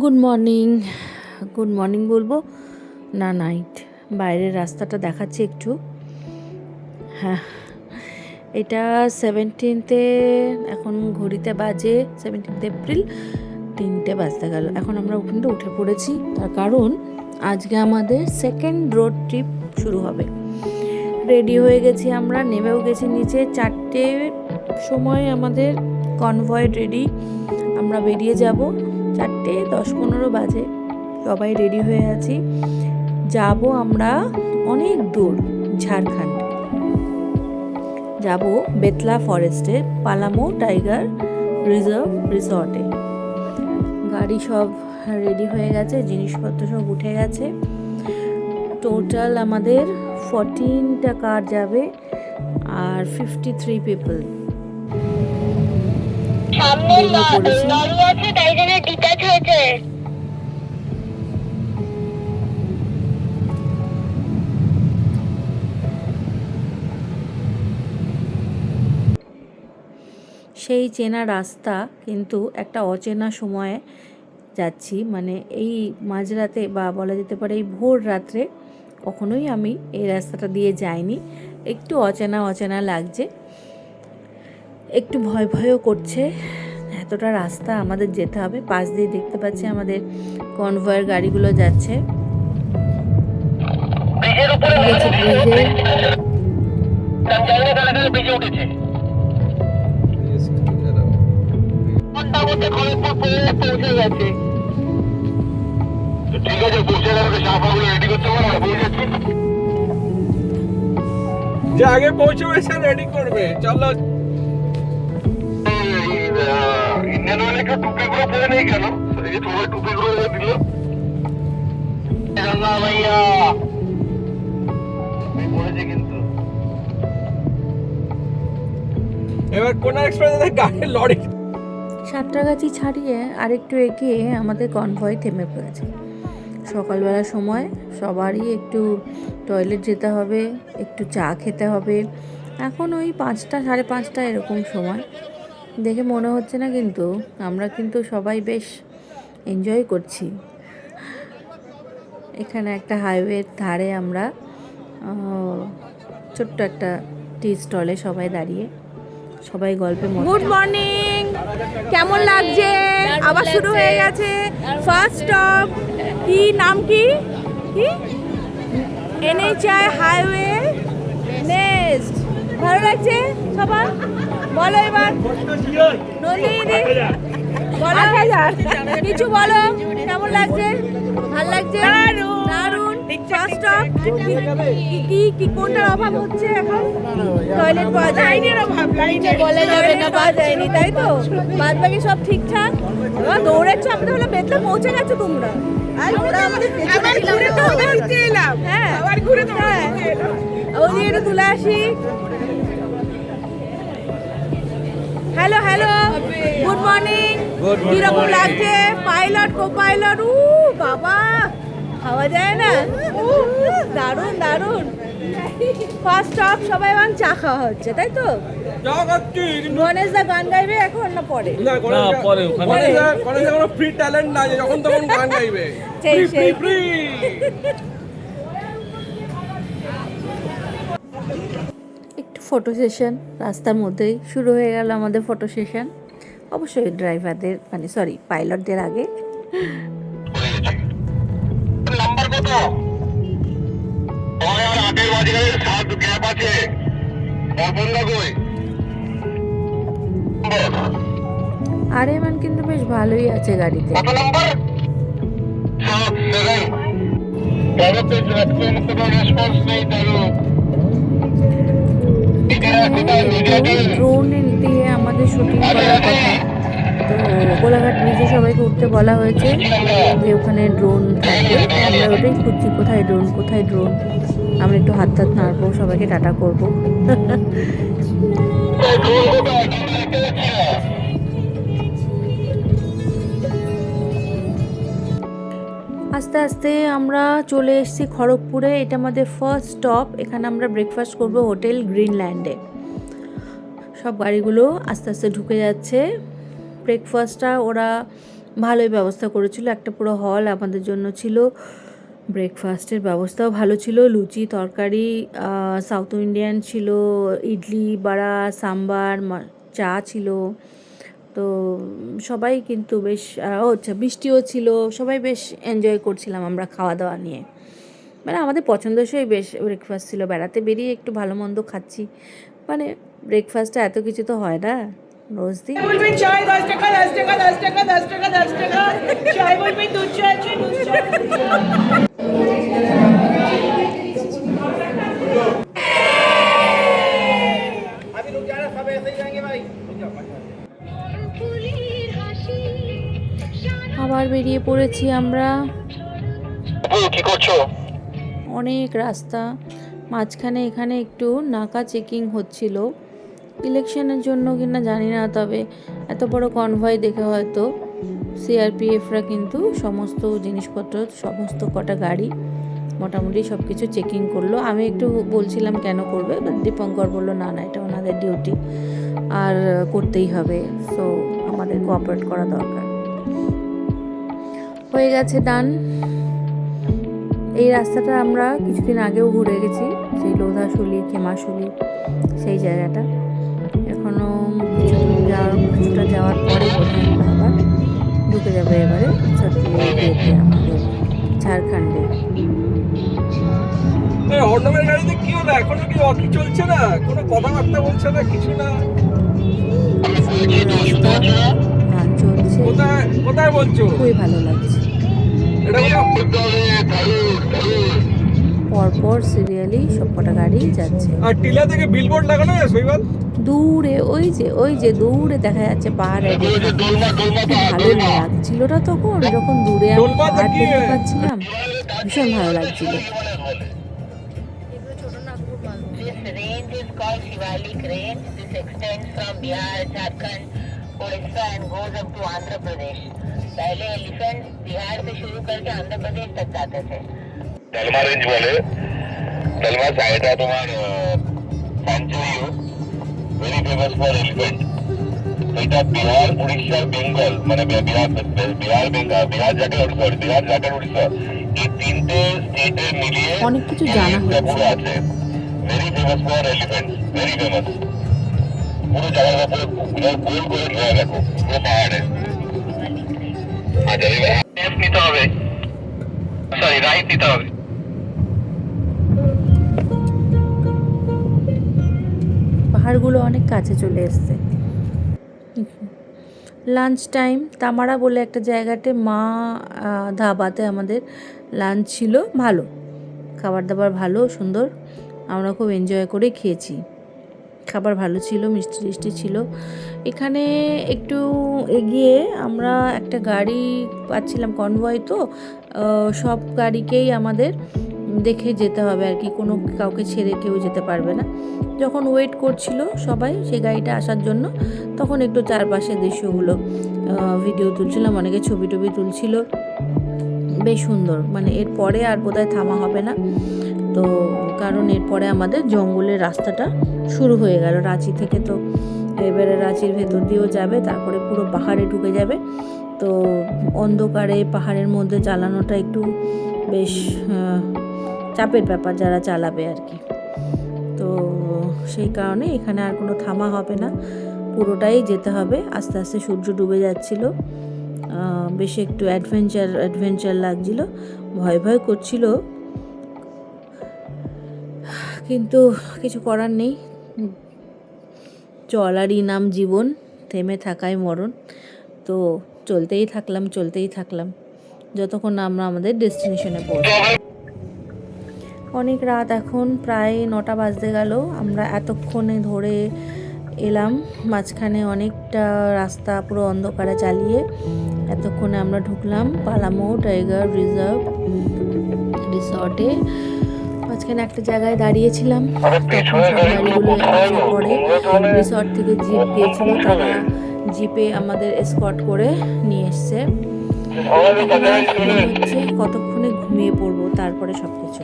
Good morning. Good morning বলবো না, night. বাইরের রাস্তাটা দেখাচ্ছি একটু। হ্যাঁ, এটা 17 এখন ঘড়িতে বাজে 17 এপ্রিল 3টে বাজতে গেল। এখন আমরা ওখানে উঠে পড়েছি, তার কারণ আজকে আমাদের সেকেন্ড রোড ট্রিপ শুরু হবে। রেডি হয়ে গেছি, আমরা নেমেও গেছি নিচে। 4টের সময় আমাদের কনভয় রেডি, আমরা বেরিয়ে যাব। 4:10-15 বাজে, সবাই রেডি হয়ে আছি। যাব আমরা অনেক দূর, ঝাড়খণ্ড যাব, বেতলা ফরেস্টে, পালামো টাইগার রিজার্ভ রিসর্টে। গাড়ি সব রেডি হয়ে গেছে, জিনিসপত্র সব উঠে গেছে। টোটাল আমাদের 14টা কার যাবে আর 53 পিপল। সামনে লরি আছে, তাই জন্য ডিটাচ হয়েছে। সেই চেনা রাস্তা, কিন্তু একটা অচেনা সময়ে যাচ্ছি। মানে এই মাঝরাতে, বা বলা যেতে পারে এই ভোর রাত্রে কখনোই আমি এই রাস্তাটা দিয়ে যাইনি। একটু অচেনা অচেনা লাগছে, একটু ভয় ভয়ও করছে। এতটা রাস্তা আমাদের যেতে হবে। পাশ দিয়ে দেখতে পাচ্ছি আমাদের কনভয়ের গাড়িগুলো যাচ্ছে। যে আগে পৌঁছবে সে রেডি করবে। চলো, ইন্ডিয়ান অয়েল একটা টুপিগুলো পরে নেই কেন? এই যে তোমার টুপিগুলো দিল ভাইয়া পড়েছে কিন্তু। এবার কোন এক্সপ্রেস গাড়ি লরি সাঁতরাগাছি ছাড়িয়ে আরেকটু এগিয়ে আমাদের কনভয় থেমে পড়েছে। সকালবেলার সময় সবারই একটু টয়লেট যেতে হবে, একটু চা খেতে হবে। এখন ওই 5টা 5:30 এরকম সময় দেখে মনে হচ্ছে না, কিন্তু আমরা কিন্তু সবাই বেশ এনজয় করছি। এখানে একটা হাইওয়ের ধারে আমরা ছোট্ট একটা টি স্টলে সবাই দাঁড়িয়ে সবাই গল্পে মধ্যে। গুড মর্নিং, কেমন লাগছে? আবার শুরু হয়ে গেছে ফার্স্ট স্টপ। কি নাম, কি কি NHI হাইওয়ে নেক্সট। ভালো লাগছে সবার? বলো এবার নন্দিনী, বলো কিছু বলো, কেমন লাগছে? ভালো লাগছে, দারুণ। ফার্স্ট স্টপ কি কি কোনটার অভাব হচ্ছে এখন? টয়লেট পাওয়া যায়নি, বলা যাবে না, পাওয়া যায়নি, তাই তো? বাদ বাকি সব ঠিকঠাক। এবার দৌড়াচ্ছ, আমাদের হলো বেতলা পৌঁছে গেছো তোমরা। আর ওরা আমাদের ঘুরে তো দিতে এলাম। হ্যাঁ, আবার ঘুরে তো ওই একটু তুলে আসি। Hello hello, good morning. কিরকম লাগছে? পাইলট, কো পাইলট, বাবা খাওয়া যায় না। দারুণ দারুণ। ফার্স্ট স্টপ, সবাই এখন চা খাওয়া হচ্ছে, তাই তো? গণেশ দা গান গাইবে এখন না পরে? না, পরে। গণেশ দা কোনো ফ্রি ট্যালেন্ট না যে যখন তখন গান গাইবে। ফ্রি। একটু ফটো সেশন রাস্তার মধ্যেই শুরু হয়ে গেল আমাদের ফটো সেশন। অবশ্যই ড্রাইভারদের, মানে সরি পাইলটদের আগে। নাম্বার কত? তোমার আর 8 বাজে 7 গ্যাপ আছে। বন্ধ কই? আরেমান কিন্তু বেশ ভালোই আছে গাড়িতে। কত নাম্বার? 7 পরবর্তী প্ল্যাটফর্ম কোনো রেসপন্স নেই তারও। ড্রোন দিয়ে আমাদের শুটিং করার কথা, তো কোলাঘাট ব্রিজে সবাইকে উঠতে বলা হয়েছে যে ওখানে ড্রোন থাকবে। আমরা ওটাই খুঁজছি, কোথায় ড্রোন, কোথায় ড্রোন। আমরা একটু হাত নাড়বো, সবাইকে টাটা করবো। আস্তে আস্তে আমরা চলে এসেছি খড়গপুরে। এটা আমাদের ফার্স্ট স্টপ। এখানে আমরা ব্রেকফাস্ট করব হোটেল গ্রিনল্যান্ডে। সব গাড়িগুলো আস্তে আস্তে ঢুকে যাচ্ছে। ব্রেকফাস্টটা ওরা ভালোই ব্যবস্থা করেছিল, একটা পুরো হল আমাদের জন্য ছিল। ব্রেকফাস্টের ব্যবস্থাও ভালো ছিল, লুচি তরকারি, সাউথ ইন্ডিয়ান ছিল, ইডলি বড়া সাম্বার, চা ছিল। তো সবাই কিন্তু বেশ আচ্ছা বৃষ্টিও ছিল, সবাই বেশ এনজয় করছিলাম আমরা খাওয়া দাওয়া নিয়ে। মানে আমাদের পছন্দসই বেশ ব্রেকফাস্ট ছিল, বেড়াতে বেরিয়ে একটু ভালো মন্দ খাচ্ছি, মানে ব্রেকফাস্টটা এত কিছু তো হয় না রোজ দিন। বলবেন চাই 10 টাকা 10 টাকা 10 টাকা 10 টাকা 10 টাকা, চাই বলবেন দুধ চা আছে দুধ চা। अभी रुक जाना, सब ऐसे ही जाएंगे भाई। আবার বেরিয়ে পড়েছি আমরা। কি করছো? অনেক রাস্তা, মাঝখানে এখানে একটু নাকা চেকিং হচ্ছিল, ইলেকশনের জন্য কিনা জানি না, তবে এত বড় কনভয় দেখে হয়তো সিআরপিএফরা কিন্তু সমস্ত জিনিসপত্র, সমস্ত কটা গাড়ি মোটামুটি সব কিছু চেকিং করলো। আমি একটু বলছিলাম কেন করবে, দীপঙ্কর বললো না না এটা ওনাদের ডিউটি আর করতেই হবে, সো আমাদের কোঅপারেট করা দরকার। হয়ে গেছে ডান। এই রাস্তাটা আমরা কিছুদিন আগেও ঘুরে গেছি, সেই লোধাশুলি খেমাশুলি সেই জায়গাটা। এখনও কিছুটা যাওয়ার পরে বোধহয় আমরা আবার ঢুকে যাবে এবারে ছত্তিশগড়ে, আমাদের ঝাড়খণ্ডে। অর্ণবের গাড়িতে কি হলো? এখনো কি অকি চলছে না? কোনো কথাবার্তা বলছে না, কিছু না। রাস্তা গান চলছে, কোথায় কোথায় বলছো? খুবই ভালো লাগছে। এটা পরপর সিরিয়ালি সবকটা গাড়ি যাচ্ছে। আর টিলা থেকে বিলবোর্ড লাগানো আছে শৈবাল? দূরে ওই যে দূরে দেখা যাচ্ছে পাহাড়ের দিকে। ভালো লাগছিল না তখন, যখন দূরে আমি পাহাড় দেখতে পাচ্ছিলাম, ভীষণ ভালো লাগছিল। This range is called Shivalik Range. This extends from Bihar, Jharkhand, Odisha and goes up to Andhra Pradesh. पहले एलिफेंट बिहार से शुरू करके आंध्र प्रदेश तक जाते थे। तलमा रेंज बोले, तलमा साइड तुम्हार sanctuary very famous for elephant. এটা বিহার, উড়িষ্যা, বেঙ্গল, মানে বিহার ঝাড়খণ্ড, সরি বিহার ঝাড়খণ্ড উড়িষ্যা, এই তিনটে স্টেটে মিলিয়ে অনেক কিছু জানা হচ্ছে। পুরো আছে, very famous for elephant, very famous. পুরো জায়গাটা পুরো গোল করে ঘেরা রাখো, পুরো পাহাড়ে। আচ্ছা এবার লেফট নিতে হবে, সরি রাইট নিতে হবে। পাহাড়গুলো অনেক কাছে চলে এসছে। লাঞ্চ টাইম, তামারা বলে একটা জায়গাতে মা ধাবাতে আমাদের লাঞ্চ ছিল, ভালো খাবার দাবার, ভালো সুন্দর, আমরা খুব এনজয় করে খেয়েছি। খাবার ভালো ছিল, মিষ্টি টিষ্টি ছিল। এখানে একটু এগিয়ে আমরা একটা গাড়ি পাচ্ছিলাম, কনভয় তো, সব গাড়িকেই আমাদের দেখে যেতে হবে আর কি, কোনো কাউকে ছেড়ে কেউ যেতে পারবে না। যখন ওয়েট করছিল সবাই সেই গাড়িটা আসার জন্য, তখন একটু চারপাশের দৃশ্যগুলো ভিডিও তুলছিলাম, অনেকে ছবি টবি তুলছিল, বেশ সুন্দর। মানে এরপরে আর বোধহয় থামা হবে না তো, কারণ এরপরে আমাদের জঙ্গলের রাস্তাটা শুরু হয়ে গেল রাঁচি থেকে। তো এবারে রাঁচির ভেতর দিয়েও যাবে, তারপরে পুরো পাহাড়ে ঢুকে যাবে। তো অন্ধকারে পাহাড়ের মধ্যে চালানোটা একটু বেশ চাপের ব্যাপার যারা চালাবে আর কি। তো সেই কারণে এখানে আর কোনো থামা হবে না, পুরোটাই যেতে হবে। আস্তে আস্তে সূর্য ডুবে যাচ্ছিল, বেশ একটু অ্যাডভেঞ্চার লাগছিল, ভয় ভয় করছিল, কিন্তু কিছু করার নেই, চলারই নাম জীবন, থেমে থাকাই মরণ। তো চলতেই থাকলাম যতক্ষণ না আমরা আমাদের ডেস্টিনেশনে পৌঁছাই। অনেক রাত, এখন প্রায় 9টা বাজতে গেল। আমরা এতক্ষণে ধরে এলাম, মাঝখানে অনেকটা রাস্তা পুরো অন্ধকারে চালিয়ে এতক্ষণে আমরা ঢুকলাম পালামো টাইগার রিজার্ভ রিসর্টে। মাঝখানে একটা জায়গায় দাঁড়িয়েছিলাম, তখন সব গাড়িগুলো আসার পরে রিসর্ট থেকে জিপ গিয়েছিল, তারা জিপে আমাদের এসকর্ট করে নিয়ে এসছে। হচ্ছে কতক্ষণে ঘুমিয়ে পড়বো, তারপরে সব কিছু।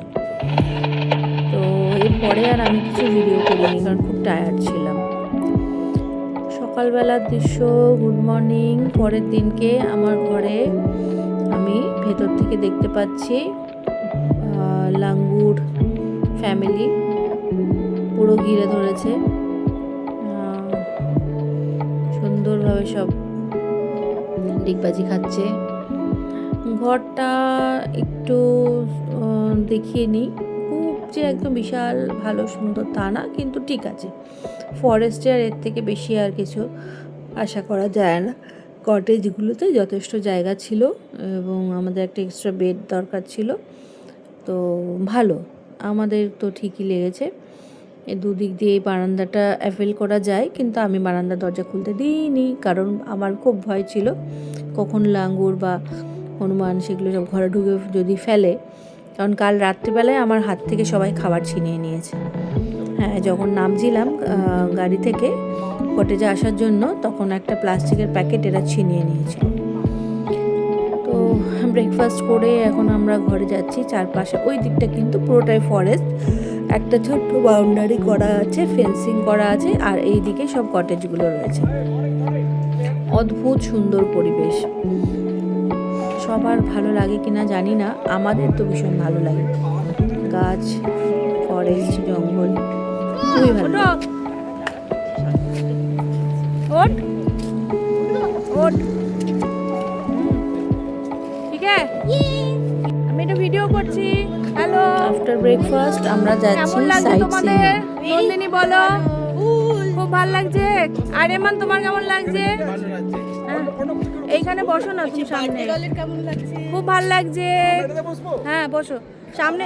তো এরপরে আর আমি কিছু ভিডিও করিনি, কারণ খুব টায়ার্ড ছিলাম। সকালবেলার দৃশ্য। Good morning. পরের দিনকে আমার ঘরে আমি ভেতর থেকে দেখতে পাচ্ছি লাঙ্গুর ফ্যামিলি পুরো ঘিরে ধরেছে, সুন্দরভাবে সব ডিগবাজি খাচ্ছে। ঘরটা একটু দেখিয়ে নিই, খুব যে একদম বিশাল ভালো সুন্দর তা না, কিন্তু ঠিক আছে। ফরেস্টে আর এর থেকে বেশি আর কিছু আশা করা যায় না। কটেজগুলোতে যথেষ্ট জায়গা ছিল এবং আমাদের একটা এক্সট্রা বেড দরকার ছিল, তো ভালো, আমাদের তো ঠিকই লেগেছে। এই দুদিক দিয়ে এই বারান্দাটা অ্যাভেল করা যায়, কিন্তু আমি বারান্দার দরজা খুলতে দিইনি, কারণ আমার খুব ভয় ছিল কখন লাঙ্গুর বা হনুমান সেগুলো সব ঘরে ঢুকে যদি ফেলে, কারণ কাল রাত্রিবেলায় আমার হাত থেকে সবাই খাবার ছিনিয়ে নিয়েছে। হ্যাঁ, যখন নামছিলাম গাড়ি থেকে কটেজে আসার জন্য, তখন একটা প্লাস্টিকের প্যাকেট এরা ছিনিয়ে নিয়েছিল। তো ব্রেকফাস্ট করে এখন আমরা ঘরে যাচ্ছি। চারপাশে ওই দিকটা কিন্তু পুরোটাই ফরেস্ট, একটা ছোট্ট বাউন্ডারি করা আছে, ফেন্সিং করা আছে, আর এই দিকে সব কটেজগুলো রয়েছে। অদ্ভুত সুন্দর পরিবেশ। সবার ভালো লাগে কিনা জানি না, আমাদের তো ভীষণ ভালো লাগে। গাছ, ফরেস্ট, জঙ্গল খুবই ভালো লাগে। ওঠ ওঠ, ঠিক আছে, আমি একটা ভিডিও করছি। হ্যালো, আফটার ব্রেকফাস্ট আমরা যাচ্ছি কেমন লাগছে সাইট তোমাদের? সিইং। নন্দিনী বলো। খুব ভালো লাগছে। আর এমান তোমার কেমন লাগছে? হ্যাঁ, এইখানে বসো না তুমি সামনে। খুব ভালো লাগছে। হ্যাঁ বসো সামনে,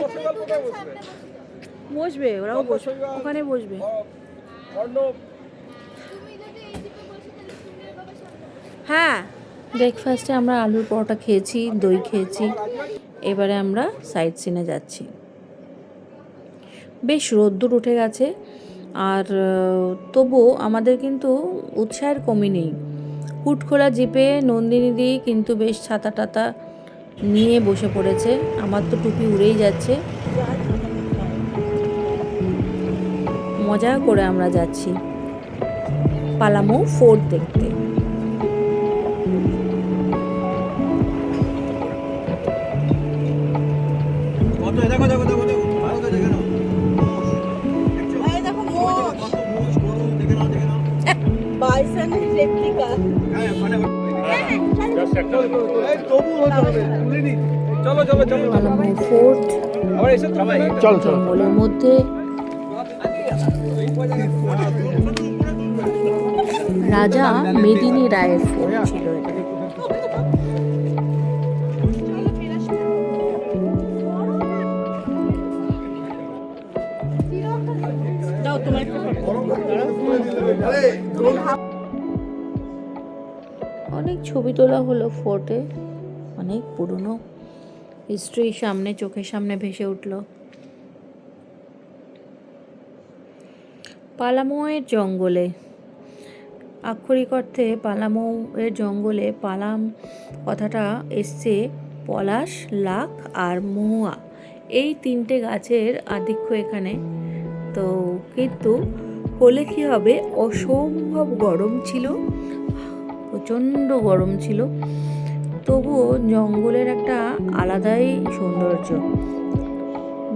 বসবে, ওরাও বসবে, ওখানে বসবে। হ্যাঁ, ব্রেকফাস্টে আমরা আলুর পরোটা খেয়েছি, দই খেয়েছি। এবারে আমরা সাইট সিনে যাচ্ছি। বেশ রোদ্দুর উঠে গেছে, আর তবুও আমাদের কিন্তু উৎসাহের কমই নেই। হুটখোলা জিপে নন্দিনী দি কিন্তু বেশ ছাতা টাতা নিয়ে বসে পড়েছে। আমার তো টুপি উড়েই যাচ্ছে। মজা করে আমরা যাচ্ছি পালামৌ ফোর্ট দেখতে। চলো চলো চলো পালামৌ ফোর্ট আবার এসে জঙ্গলের মধ্যে। রাজা মেদিনী রায়ের ফোর্ট ছিল এটা। অনেক ছবি তোলা হলো ফোর্টে, অনেক পুরনো হিস্ট্রি সামনে চোখের সামনে ভেসে উঠল। পালামৌয়ের জঙ্গলে, আক্ষরিক অর্থে পালামৌ এর জঙ্গলে, পালাম কথাটা এসছে পলাশ, লাখ আর মহুয়া, এই তিনটে গাছের আধিক্য এখানে। তো কিন্তু হলে কী হবে, অসম্ভব গরম ছিল, প্রচণ্ড গরম ছিল, তবুও জঙ্গলের একটা আলাদাই সৌন্দর্য।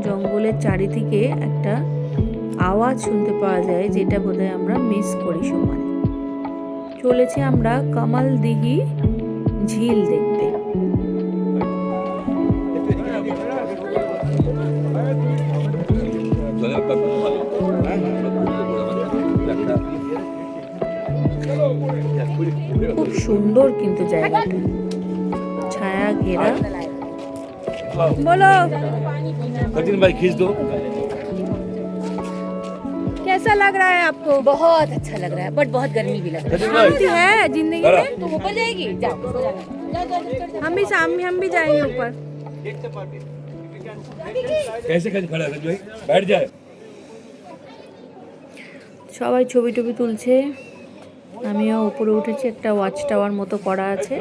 জঙ্গলের চারিদিকে একটা আওয়াজ শুনতে পাওয়া যায়, যেটা বোধহয় আমরা মিস করি সময়। চলেছি আমরা কামালদিঘি ঝিল দেখতে। খুব সুন্দর কিন্তু জায়গাটা, ছায়া ঘেরা। बोलो सचिन भाई खींच दो। कैसा लग रहा है आपको? बहुत अच्छा लग रहा है, बट बहुत गर्मी भी लग रहा सचिन शांति भाई है जिंदगी में। है। तो ऊपर जाएगी, जाओ ऊपर जाना। हम भी जाएंगे ऊपर। कैसे खड़ा है सचिन भाई, बैठ जाए। সবাই ছবি টবি তুলছে, আমিও ওপরে উঠেছি, একটা ওয়াচ টাওয়ার মতো করা আছে,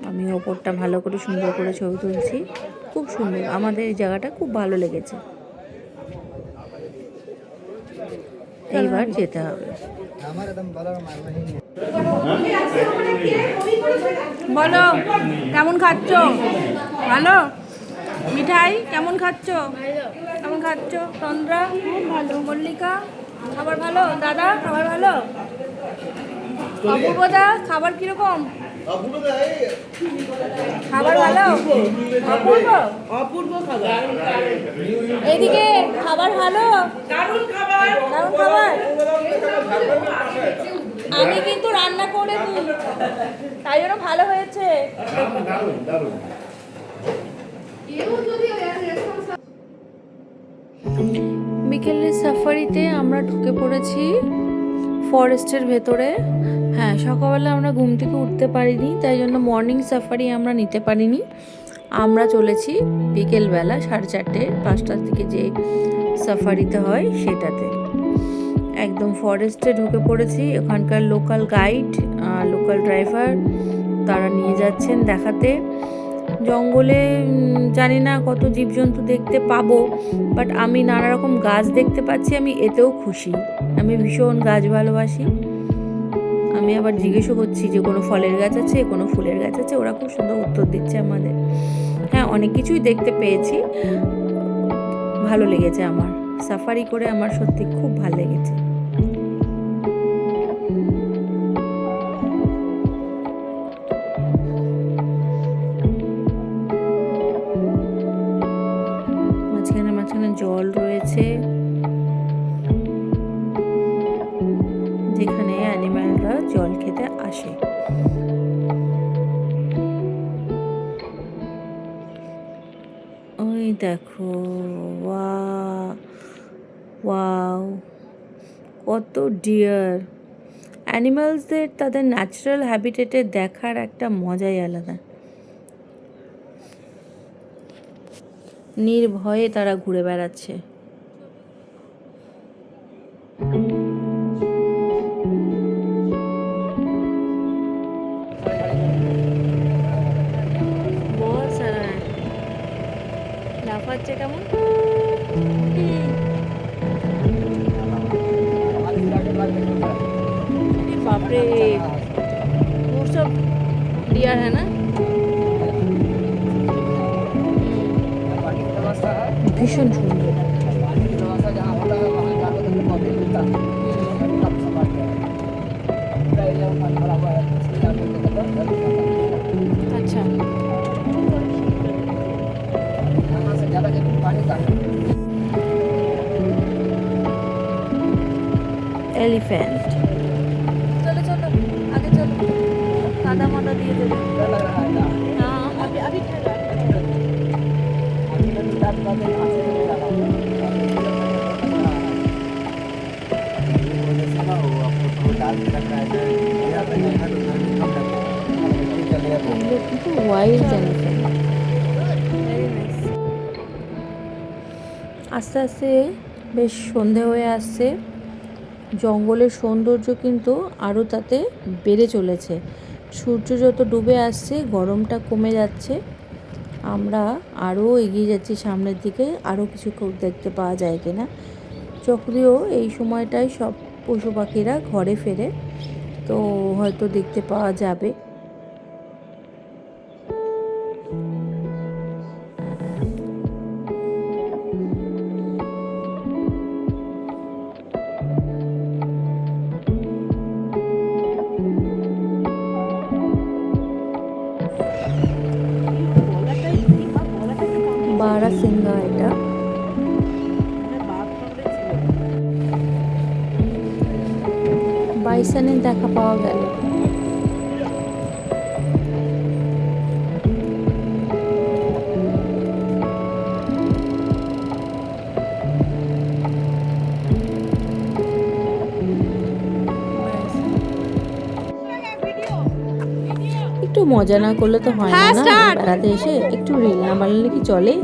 আমি ওপরটা ভালো করে সুন্দর করে ছবি তুলছি। খুব সুন্দর, আমাদের এই জায়গাটা খুব ভালো লেগেছে। এইবার যেতে হবে। বলো কেমন খাচ্ছ? ভালো? মিঠাই কেমন খাচ্ছ? কেমন খাচ্ছ? তন্দ্রা ভালো, মল্লিকা খাবার ভালো, দাদা খাবার ভালো, অপূর্বদা খাবার কিরকম? খাবার ভালো? অপূর্ব অপূর্ব খাবার, এদিকে খাবার ভালো, দারুণ খাবার। দারুণ খাবার। আমি কিন্তু রান্না করে দিই, তাই জন্য ভালো হয়েছে। বিকেলের সাফারিতে আমরা ঢুকে পড়েছি ফরেস্টের ভেতরে। হ্যাঁ, সকালবেলা আমরা ঘুম থেকে উঠতে পারিনি, তাই জন্য মর্নিং সাফারি আমরা নিতে পারিনি। আমরা চলেছি বিকেলবেলা 4:30 5টার দিকে যে সাফারিতে হয় সেটাতে। একদম ফরেস্টে ঢুকে পড়েছি। ওখানকার লোকাল গাইড, লোকাল ড্রাইভার তারা নিয়ে যাচ্ছেন দেখাতে। জঙ্গলে জানি না কত জীবজন্তু দেখতে পাবো, বাট আমি নানা রকম গাছ দেখতে পাচ্ছি, আমি এতেও খুশি। আমি ভীষণ গাছ ভালোবাসি। আমি আবার জিজ্ঞেসও করছি যে কোনো ফলের গাছ আছে, কোনো ফুলের গাছ আছে, ওরা খুব সুন্দর উত্তর দিচ্ছে আমাদের। হ্যাঁ, অনেক কিছুই দেখতে পেয়েছি, ভালো লেগেছে আমার। সাফারি করে আমার সত্যি খুব ভালো লেগেছে। মাঝখানে মাঝখানে জল রয়েছে, যেখানে অ্যানিম্যালরা জল খেতে আসে। ওই দেখো, ওয়াও, কত ডিয়ার। অ্যানিমালসদের তাদের ন্যাচারাল হ্যাবিটেটে দেখার একটা মজাই আলাদা। নির্ভয়ে তারা ঘুরে বেড়াচ্ছে। बहुत सारा है, লাফাচ্ছে কেমন। বাপরে, वो सब डियर है ना। ভীষণ সুন্দর। আচ্ছা, এলিফ্যান্ট। চলো চলো আগে চলো, কাদা মাদা দিয়ে দেবে। কিন্তু ওয়াইল্ড এলিফ্যান্ট। আস্তে আস্তে বেশ সন্ধে হয়ে আসছে। জঙ্গলের সৌন্দর্য কিন্তু আরও তাতে বেড়ে চলেছে। সূর্য যত ডুবে আসছে, গরমটা কমে যাচ্ছে। আমরা আরও এগিয়ে যাচ্ছি সামনের দিকে, আরও কিছু দেখতে পাওয়া যায় কিনা। যদিও এই সময়টায় সব পশু পাখিরা ঘরে ফেরে, তো হয়তো দেখতে পাওয়া যাবে। বারাসিঙ্গা এটা। বাইসনের দেখা পাওয়া গেল। একটু মজা না করলে তো হয় না, না বেড়াতে এসে একটু রিল না বানালে কি চলে।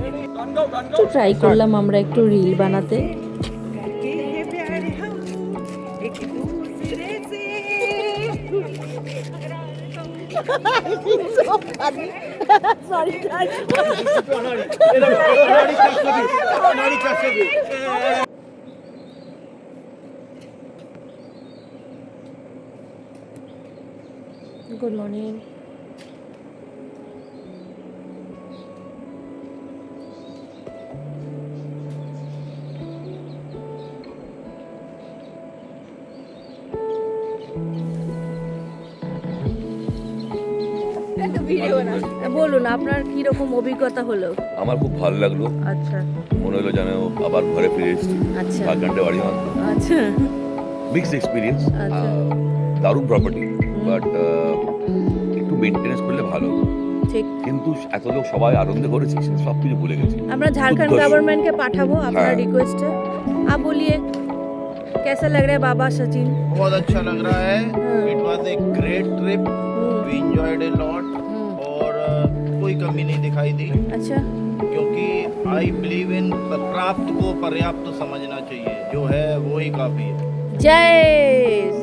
একটু ট্রাই করলাম আমরা একটু রিল বানাতে। Good morning. বলুন আপনার কি রকম অভিজ্ঞতা হলো? আমার খুব ভালো লাগলো, আচ্ছা মনে হলো যেন আবার ঘরে ফিরে এসেছি। আচ্ছা। ঝাড়খণ্ডে বাড়ি আমার, আচ্ছা মিক্সড এক্সপিরিয়েন্স। আচ্ছা। দারুণ প্রপার্টি, বাট একটু মেনটেনেন্স করলে ভালো। ঠিক। কিন্তু এত লোক সবাই আনন্দ করেছে, সব কিছু ভুলে গেছি। আমরা झारखंड উদ্দেশ্য। गवर्नमेंट के पाठाबो अपना हाँ। रिक्वेस्ट है। आप बोलिए कैसा लग रहा है बाबा सचिन? बहुत अच्छा लग रहा है। हाँ। It was a great trip, we enjoyed a lot और कोई कमी नहीं दिखाई दी, अच्छा क्योंकि आई बिलीव इन प्राप्त को पर्याप्त समझना चाहिए, जो है वो ही काफी है। जय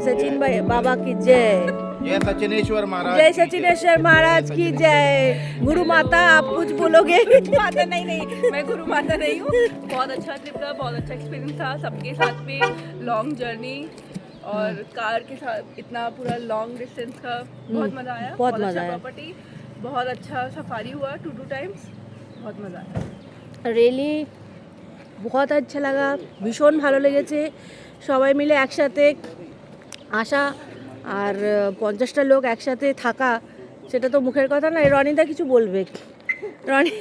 सचिन भाई बाबा की जय। जय सचिनेश्वर महाराज जय की जय। सचिनेश्वर महाराज की जय। गुरु माता आप कुछ बोलोगे? माता नहीं, मैं गुरु माता नहीं हूँ। बहुत अच्छा ट्रिप था, बहुत अच्छा एक्सपीरियंस था सबके साथ में, लॉन्ग जर्नी और कार के साथ इतना पूरा लॉन्ग डिस्टेंस का बहुत मजा आया। बहुत मजा अच्छा आया। प्रॉपर्टी, बहुत अच्छा सफारी हुआ 2 टाइम्स, बहुत मजा आया। রিয়েলি বহুত আচ্ছা লাগা, ভীষণ ভালো লেগেছে সবাই মিলে একসাথে আসা আর 50টা লোক একসাথে থাকা, সেটা তো মুখের কথা না। রনিদা কিছু বলবে? রনি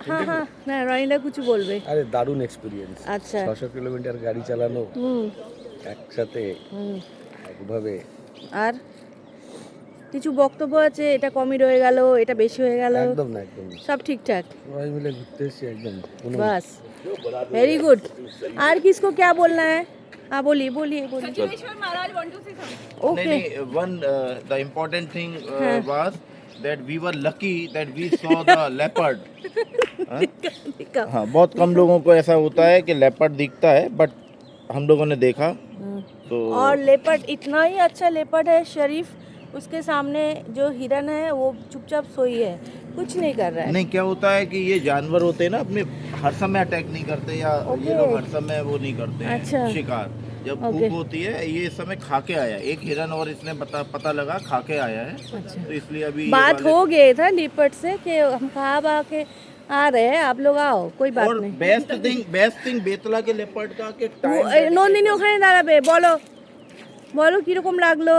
হ্যাঁ হ্যাঁ না রনিদা কিছু বলবে। আরে দারুণ এক্সপিরিয়েন্স। আচ্ছা 600 কিলোমিটার গাড়ি চালানো একসাথে একভাবে। আর কিছু বক্তব্য আছে, এটা কমই রয়ে গেল, এটা বেশি হয়ে গেল? একদম না, একদম না। সব ঠিকঠাক সবাই মিলে ঘুরতে এসেছি একদম। बस वेरी गुड। और किसको क्या बोलना है? हाँ बोलिए बोलिए बोलिए। सचिनेश्वर महाराज want to say something? Okay One the important thing was that we were lucky that we saw the leopard. हाँ, बहुत कम लोगों को ऐसा होता है कि लेपर्ड दिखता है, बट हम लोगों ने देखा तो। और लेपर्ड इतना ही अच्छा लेपर्ड है शरीफ, उसके सामने जो हिरन है वो चुपचाप सोई है, कुछ नहीं कर रहा है। नहीं, क्या होता है कि ये जानवर होते हैं ना, अपने हर समय अटैक नहीं करते, या ये लोग हर समय वो नहीं करते हैं अच्छा। शिकार। जब भूख होती है, ये इस समय खा के आया, एक हिरन और इसने पता लगा खा के आया है। अच्छा। तो इसलिए अभी ये बात वाले- हो गए था लेपर्ड से कि हम कहाँ के आ रहे हैं, आप लोग आओ, कोई बात और नहीं। बेस्ट थिंग बेतला के लेपर्ड का कि टाइम নন্দিনী ওখানে দাঁড়াবে, বলো বলো কিরকম লাগলো,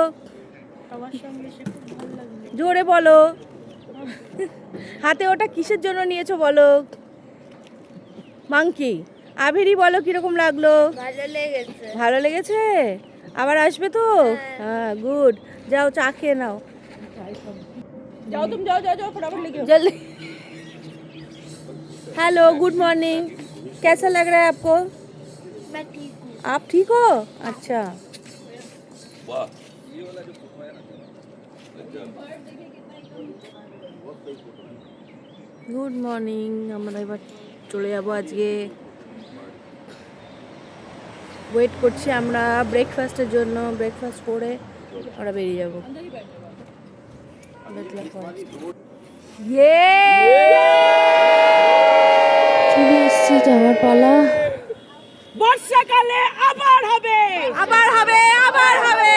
জোরে বলো। হাতে ওটা কিসের জন্য নিয়েছো বলো? মাংকি। আভেরি বলো কিরকম লাগলো? ভালো লেগেছে? আবার আসবে তো? হ্যাঁ গুড। যাও চা খেয়ে নাও। जाओ तुम जाओ जाओ जाओ फटाफट लेके आओ। जल्दी। हेलो गुड मॉर्निंग, कैसा लग रहा है आपको? मैं ठीक हूँ। आप ठीक हो? अच्छा গুড মর্নিং। আমরা এবার চলে যাব, আজকে ওয়েট করছি আমরা ব্রেকফাস্টের জন্য। ব্রেকফাস্ট করে আমরা বেরিয়ে যাব। চলে এসছি যাওয়ার পালা। বর্ষাকালে আবার হবে, আবার হবে আবার হবে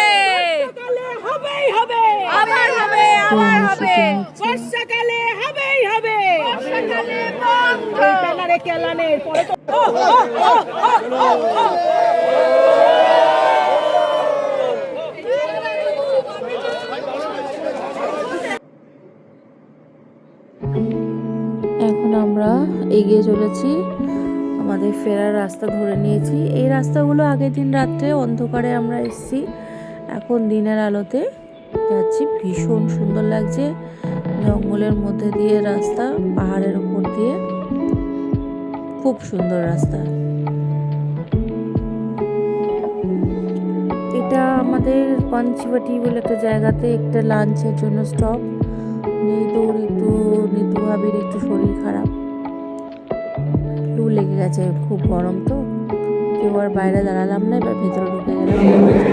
বর্ষাকালে হবেই হবে, আবার হবে আবার হবে। বর্ষাকালে হবেই হবে, বর্ষাকালে বন্ধ। কেলানে কেলানে পরে তো এখন আমরা এগিয়ে চলেছি, আমাদের ফেরার রাস্তা ধরে নিয়েছি। এই রাস্তাগুলো আগের দিন রাত্রে অন্ধকারে আমরা এসেছি, এখন দিনের আলোতে যাচ্ছি। ভীষণ সুন্দর লাগছে, জঙ্গলের মধ্যে দিয়ে রাস্তা, পাহাড়ের উপর দিয়ে, খুব সুন্দর রাস্তা। এটা আমাদের পঞ্চবটি বলে একটা জায়গাতে একটা লাঞ্চের জন্য স্টপ। নিতুর একটু নিতু ভাবির একটু শরীর খারাপ, লু লেগে গেছে, খুব গরম তো, কেউ আর বাইরে দাঁড়ালাম না, এবার ভেতরে ঢুকে গেলাম।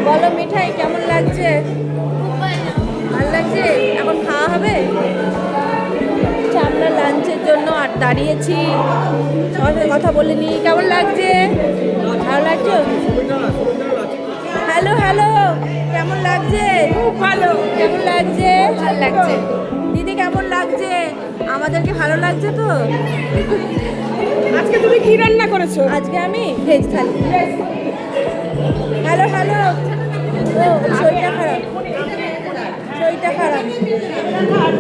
বলো মিঠাই কেমন লাগছে? ভালো লাগছে। এখন খাওয়া হবে। আচ্ছা, আমরা লাঞ্চের জন্য আর দাঁড়িয়েছি, সবার সাথে কথা বলিনি। কেমন লাগছে? ভালো লাগছে? হ্যালো হ্যালো, কেমন লাগছে? খুব ভালো। কেমন লাগছে? ভালো লাগছে। দিদি কেমন লাগছে? আমাদেরকে ভালো লাগছে তো? আজকে তুমি কি রান্না করেছো? আজকে আমি ভেজ থালি। হ্যালো হ্যালো, ও শরীরটা খারাপ, শরীরটা খারাপ।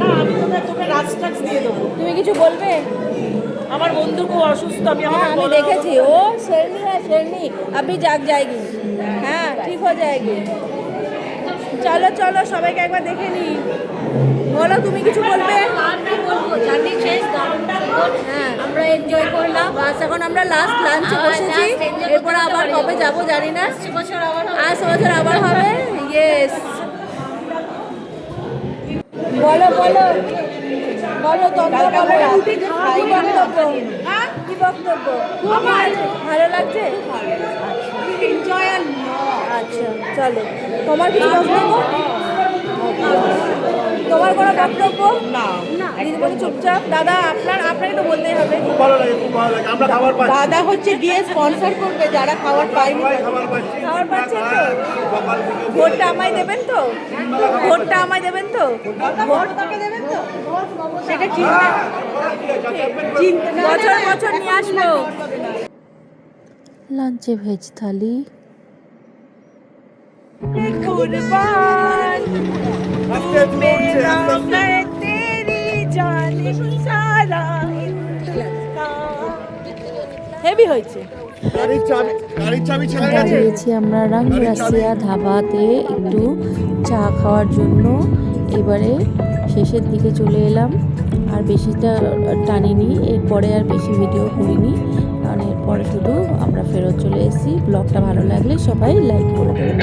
না, আমি তোকে রাস্তাক্স দিয়ে দেবো। তুমি কিছু বলবে? আমার বন্ধু খুব অসুস্থ, আমি हाँ আমাকে আমি দেখেছি, ও शेरनी है शेरनी, अभी जाग जाएगी, हाँ ठीक हो जाएगी। চলো চলো সবাইকে একবার দেখে নি। বলো তুমি কিছু বলবে? জার্নি শেষ, দারুণ সুন্দর। হ্যাঁ আমরা এনজয় করলাম। বাস এখন আমরা লাস্ট লাঞ্চে আবার বসেছি, last enjoy করতে এরপর আবার পারি। কবে যাবো জানি না। বছর আবার আজ বছর আবার হবে। ইয়েস, বলো বলো বলো তোমরা বলো, কি বক্তব্য? হ্যাঁ কি বক্তব্য? ভালো লাগছে? আচ্ছা চলো, তোমার কিছু বক্তব্য? তোমার কোনো বক্তব্য? না দিদি বলে চুপচাপ। দাদা আপনাকে তো বলতেই হবে। খুব ভালো লাগে, খুব ভালো লাগে। আমরা খাবার পাচ্ছি, দাদা হচ্ছে গিয়ে স্পন্সর করবে যারা খাবার পায়নি। খাবার পাচ্ছি। খাবার পাচ্ছেন তো? সকাল থেকে ভোটটা আমায় দেবেন তো? ভোটটা আমায় দেবেন তো? ভোট দেবেন তো? সেটা বছর বছর নিয়ে আসবো। লাঞ্চে ভেজ থালি, কুরবান মেরা मैं तेरी जाने सारा হেভি হয়েছে। দাঁড়িয়েছি আমরা রাঙ্গরাসিয়া ধাবাতে একটু চা খাওয়ার জন্য। এবারে শেষের দিকে চলে এলাম, আর বেশিটা টানিনি, এরপরে আর বেশি ভিডিও করিনি, কারণ এরপরে শুধু আমরা ফেরত চলে এসেছি। ব্লগটা ভালো লাগলে সবাই লাইক করে দেবেন।